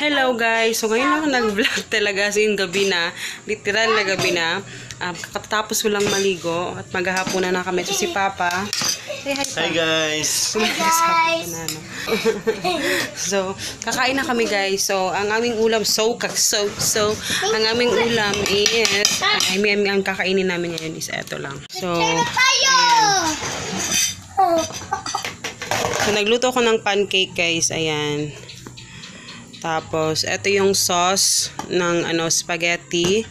Hello guys! So ngayon ako nag-vlog talaga sa yung gabi na, literal na gabi na. Kakatapos ko lang maligo at maghahapon na kami. So si Papa, say hi pa. Hi guys! Hi guys! So, kakain na kami guys. So, ang aming ulam, ang aming ulam is, ang kakainin namin ngayon is eto lang. So, ayan. So, nagluto ko ng pancake guys. Ayan. Tapos, ito yung sauce ng spaghetti.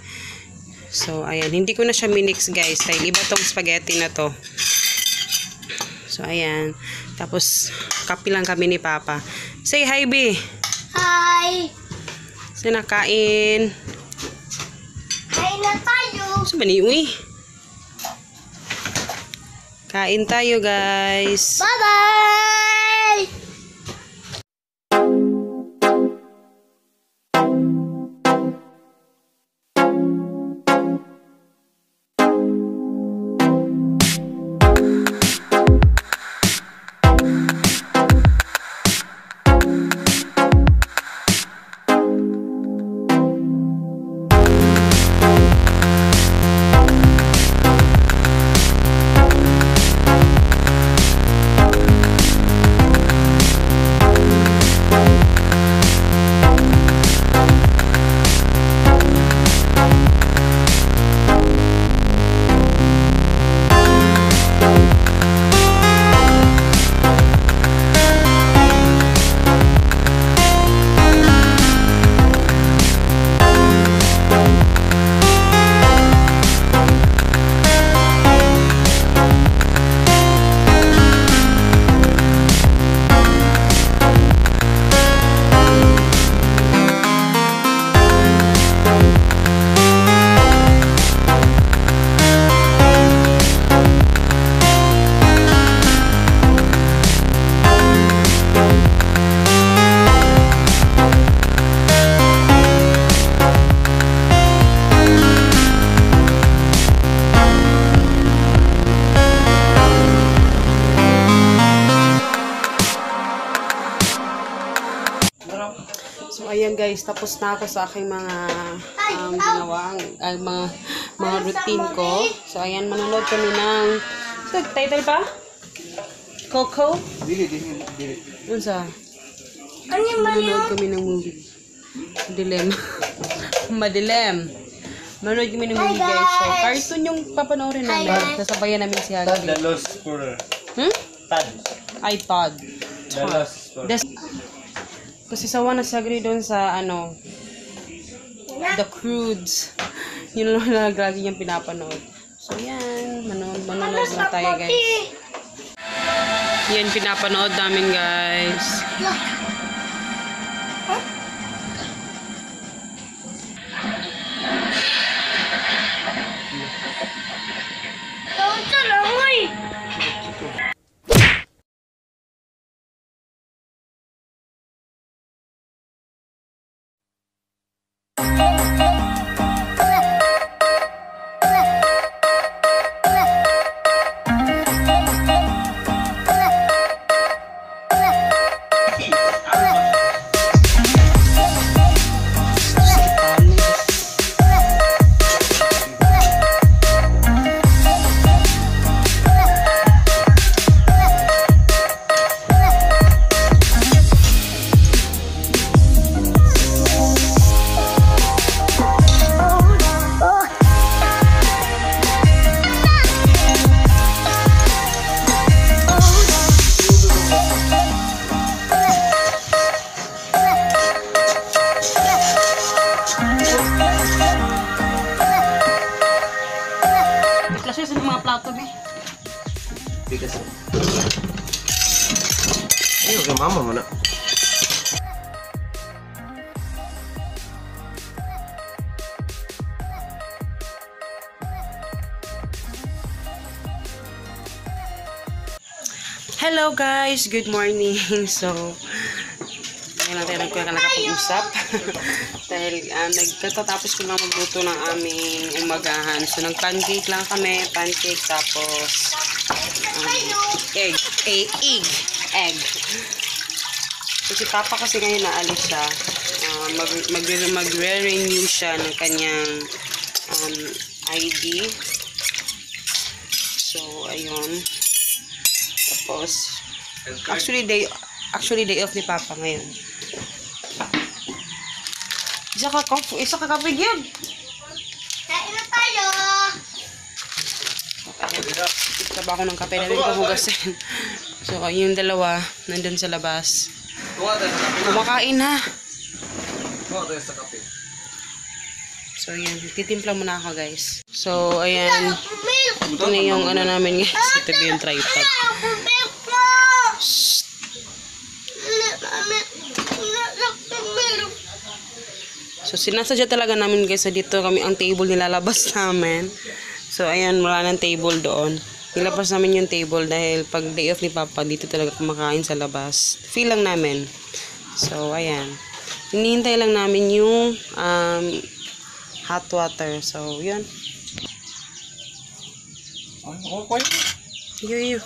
So, ayan. Hindi ko na siya minix guys. Dahil iba tong spaghetti na to. So, ayan. Tapos, kape lang kami ni Papa. Say hi, B. Hi! Sinakain. Kain na tayo! Saan ba ni Uy? Kain tayo guys. Bye-bye! So, ayan guys, tapos na ako sa aking mga ginawang, mga routine ko. So, ayan, manonood kami ng, title pa? Coco? Dili. Unsa? Ano yung Manonood kami ng movie. Madilim. Manonood kami ng movie guys. So, cartoon yung papanoorin namin. Sasabayan namin si Tad Hagrid. the Lost Explorer. Tad. iPod. The Lost Explorer. Kasi sawa na si Hagrid doon sa The Croods. Yun lang lagi niyang pinapanood. So yan, manonood na tayo guys. Yan pinapanood namin guys. Ito lang, uy! Kasi sa mga plato eh. Bigas. Ayo kay mama mo na. Hello guys, good morning. So, ngayon natin nakapag-usap. Dahil nagkatapos ko lang magluto ng aming umagahan. So, nag-pancake lang kami. Pancake tapos egg. So, si Papa kasi ngayon naalis siya. Magre-renew siya ng kanyang ID. So, ayun. Tapos, actually day off ni Papa ngayon. Isa ka kape yun. Kain na tayo. Taba ako ng kape na rin pahugasin. So, yung dalawa, nandun sa labas. Kuha tayo sa kape. Kumakain na. Kuha tayo sa kape. So, yan. Titimpla muna ako, guys. So, ayan. Milk. Ito na yung ano namin, guys. Ito ba yung tripod? Milk mo. Milk. So, sinasadya talaga namin, guys, sa dito kami ang table nilalabas namin. So, ayan. Wala ng table doon. Nilabas namin yung table dahil pag day off ni Papa, dito talaga kumakain sa labas. Feel lang namin. So, ayan. Hinihintay lang namin yung hot water. So, yun. Yo.